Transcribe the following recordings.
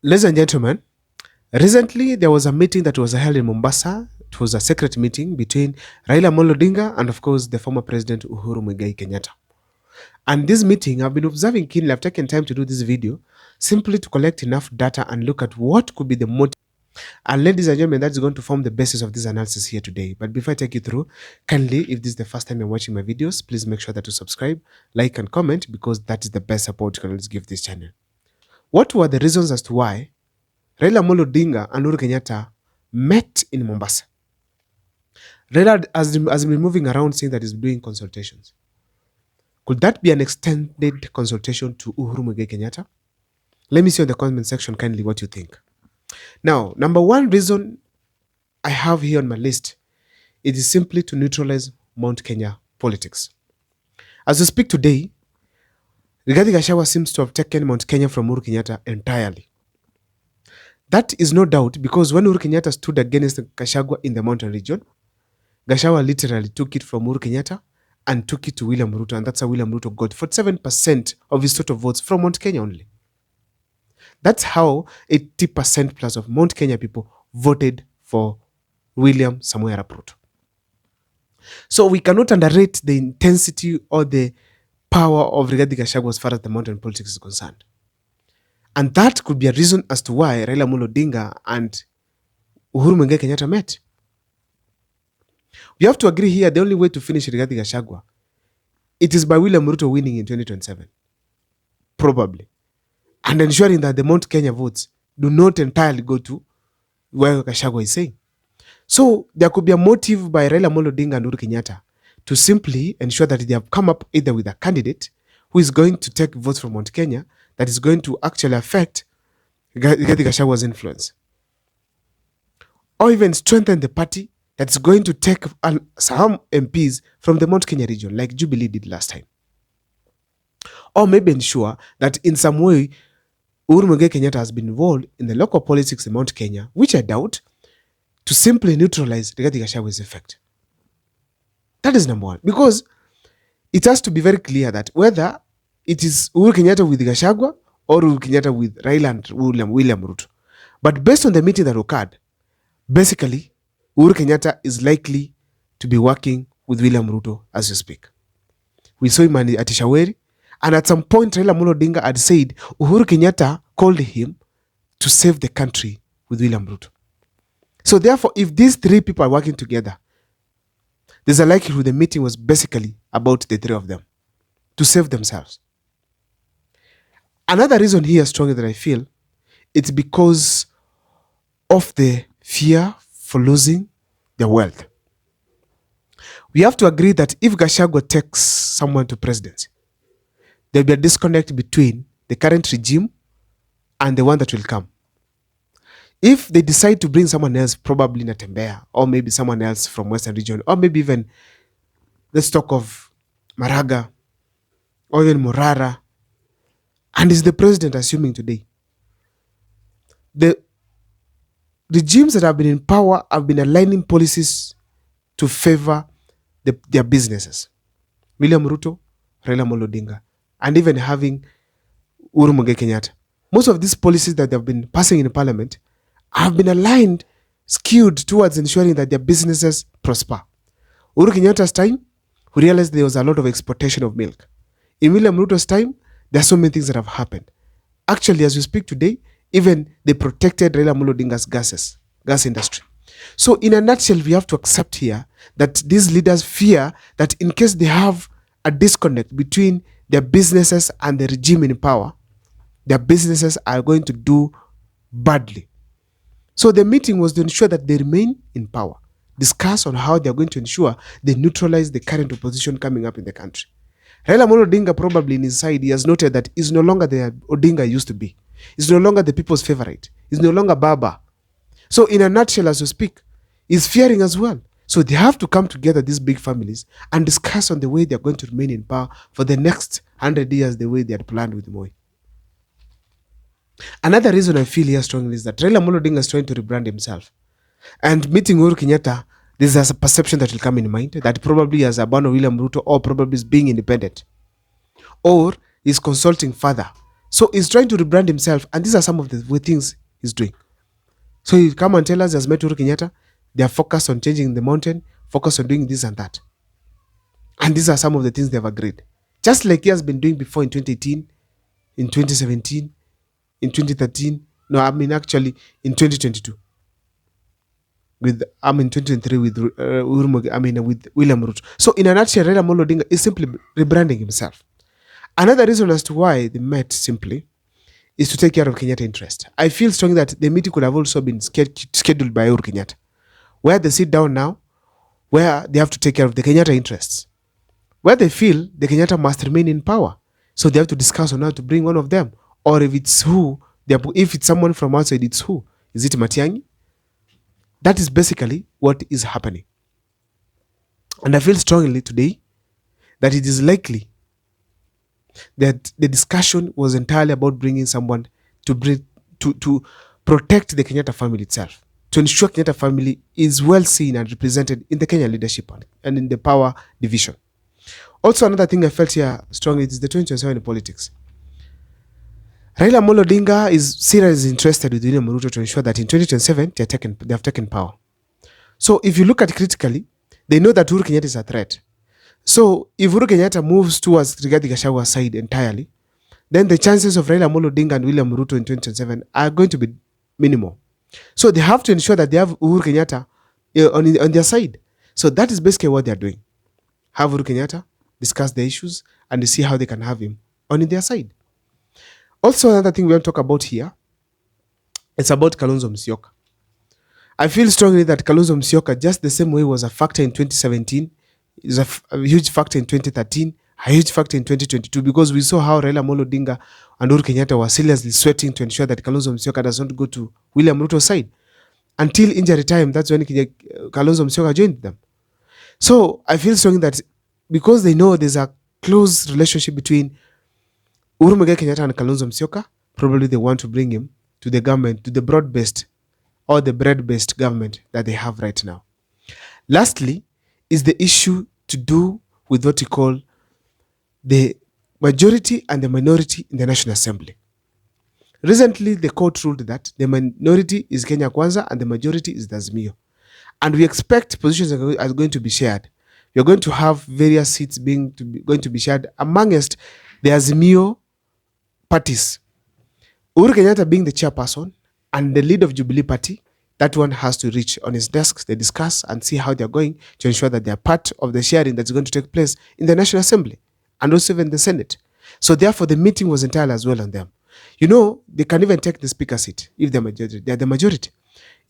Ladies and gentlemen, recently there was a meeting that was held in Mombasa. It was a secret meeting between Raila Amolo Odinga and, of course, the former president Uhuru Kenyatta. And this meeting, I've been observing keenly. I've taken time to do this video simply to collect enough data and look at what could be the motive. And ladies and gentlemen, that's going to form the basis of this analysis here today. But before I take you through, kindly, if this is the first time you're watching my videos, please make sure that you subscribe, like, and comment, because that is the best support you can always give this channel. What were the reasons as to why Raila Amolo Odinga and Uhuru Kenyatta met in Mombasa? Raila has been moving around saying that he's doing consultations. Could that be an extended consultation to Uhuru Kenyatta? Let me see in the comment section kindly what you think. Now, number one reason I have here on my list, it is simply to neutralize Mount Kenya politics. As we speak today, Rigathi Gachagua seems to have taken Mount Kenya from Uhuru Kenyatta entirely. That is no doubt because when Uhuru Kenyatta stood against Gachagua in the mountain region, Gachagua literally took it from Uhuru Kenyatta and took it to William Ruto, and that's how William Ruto got 47% of his total votes from Mount Kenya only. That's how 80% plus of Mount Kenya people voted for William Samoei Arap Ruto. So we cannot underrate the intensity or the power of Rigathi Gachagua as far as the mountain politics is concerned. And that could be a reason as to why Raila Amolo Odinga and Uhuru Kenyatta met. We have to agree here, the only way to finish Rigathi Gachagua, it is by William Ruto winning in 2027. Probably. And ensuring that the Mount Kenya votes do not entirely go to where Gachagua is saying. So there could be a motive by Raila Amolo Odinga and Uhuru Kenyatta to simply ensure that they have come up either with a candidate who is going to take votes from Mount Kenya that is going to actually affect Rigathi Gachagua's influence, or even strengthen the party that's going to take some MPs from the Mount Kenya region, like Jubilee did last time. Or maybe ensure that in some way, Uhuru Kenyatta has been involved in the local politics in Mount Kenya, which I doubt, to simply neutralize Rigathi Gachagua's effect. That is number one. Because it has to be very clear that whether it is Uhuru Kenyatta with Gachagua or Uhuru Kenyatta with Raila and William Ruto. But based on the meeting that occurred, basically, Uhuru Kenyatta is likely to be working with William Ruto as we speak. We saw him at Ishaweri, and at some point, Raila Amolo Odinga had said Uhuru Kenyatta called him to save the country with William Ruto. So therefore, if these three people are working together, there's a likelihood the meeting was basically about the three of them to save themselves. Another reason here strongly that I feel, it's because of the fear for losing their wealth. We have to agree that if Gachagua takes someone to presidency, there'll be a disconnect between the current regime and the one that will come. If they decide to bring someone else, probably Natembea, or maybe someone else from Western region, or maybe even, let's talk of Maraga, or even Morara, and is the president assuming today, the regimes that have been in power have been aligning policies to favor their businesses. William Ruto, Raila Amolo Odinga, and even having Uhuru Kenyatta. Most of these policies that they've been passing in parliament have been aligned, skewed towards ensuring that their businesses prosper. Uhuru Kenyatta's time, we realized there was a lot of exportation of milk. In William Ruto's time, there are so many things that have happened. Actually, as we speak today, even they protected Raila Amolo Odinga's gas industry. So in a nutshell, we have to accept here that these leaders fear that in case they have a disconnect between their businesses and the regime in power, their businesses are going to do badly. So the meeting was to ensure that they remain in power, discuss on how they are going to ensure they neutralize the current opposition coming up in the country. Raila Amolo Odinga probably in his side, he has noted that he's no longer the Odinga used to be. He's no longer the people's favorite. He's no longer Baba. So in a nutshell, as we speak, he's fearing as well. So they have to come together, these big families, and discuss on the way they're going to remain in power for the next 100 years, the way they had planned with Moi. Another reason I feel here strongly is that Raila Amolo Odinga is trying to rebrand himself. And meeting Uhuru Kenyatta, there's a perception that will come in mind that probably as a William Ruto or probably is being independent. Or is consulting further So he's trying to rebrand himself, and these are some of the things he's doing. So he come and tell us he has met Uhuru Kenyatta. They are focused on changing the mountain, focused on doing this and that. And these are some of the things they've agreed. Just like he has been doing before in 2018, in 2017, in 2013. No, I mean actually in 2022. With 2023 with with William Ruto. So in a nutshell, Raila Amolo Odinga is simply rebranding himself. Another reason as to why they met simply is to take care of Kenyatta interest. I feel strongly that the meeting could have also been scheduled by Uhuru Kenyatta, where they sit down now, where they have to take care of the Kenyatta interests, where they feel the Kenyatta must remain in power. So they have to discuss on how to bring one of them, or if it's who, if it's someone from outside, it's who? Is it Matiang'i? That is basically what is happening. And I feel strongly today that it is likely that the discussion was entirely about bringing someone to to protect the Kenyatta family itself, to ensure Kenyatta family is well seen and represented in the Kenyan leadership and in the power division. Also, another thing I felt here strongly is the 2027 politics. Raila Amolo Odinga is seriously interested with William Ruto to ensure that in 2027 they have taken power. So if you look at critically, they know that Uhuru Kenyatta is a threat. So if Uhuru Kenyatta moves towards Rigathi Gachagua's side entirely, then the chances of Raila Amolo Odinga and William Ruto in 2027 are going to be minimal. So they have to ensure that they have Uhuru Kenyatta on their side. So that is basically what they are doing. Have Uhuru Kenyatta, discuss the issues, and see how they can have him on their side. Also, another thing we want to talk about here, it's about Kalonzo Musyoka. I feel strongly that Kalonzo Musyoka, just the same way was a factor in 2017, is a huge factor in 2013, a huge factor in 2022, because we saw how Raila Amolo Odinga and Uhuru Kenyatta were seriously sweating to ensure that Kalonzo Musyoka does not go to William Ruto's side. Until injury time, that's when Kalonzo Musyoka joined them. So I feel strongly that because they know there's a close relationship between Uhuru Muigai Kenyatta and Kalonzo Musyoka, probably they want to bring him to the government, to the broad-based or the bread-based government that they have right now. Lastly, is the issue to do with what we call the majority and the minority in the National Assembly. Recently, the court ruled that the minority is Kenya Kwanza and the majority is the Azimio. And we expect positions are going to be shared. You're going to have various seats going to be shared amongst the Azimio parties. Uhuru Kenyatta being the chairperson and the lead of Jubilee Party, that one has to reach on his desk. They discuss and see how they're going to ensure that they're part of the sharing that's going to take place in the National Assembly and also even the Senate. So therefore, the meeting was entirely as well on them. You know, they can even take the speaker seat if they're majority. They're the majority,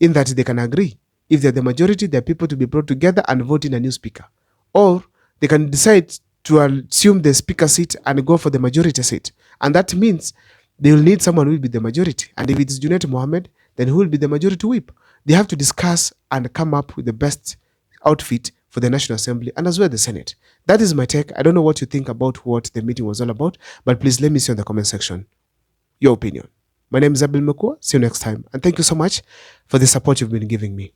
in that they can agree. If they're the majority, they're people to be brought together and vote in a new speaker. Or they can decide to assume the speaker seat and go for the majority seat. And that means they will need someone who will be the majority. And if it's Junet Mohammed, then who will be the majority whip? They have to discuss and come up with the best outfit for the National Assembly and as well the Senate. That is my take. I don't know what you think about what the meeting was all about, but please let me see in the comment section your opinion. My name is Abel Mekua. See you next time. And thank you so much for the support you've been giving me.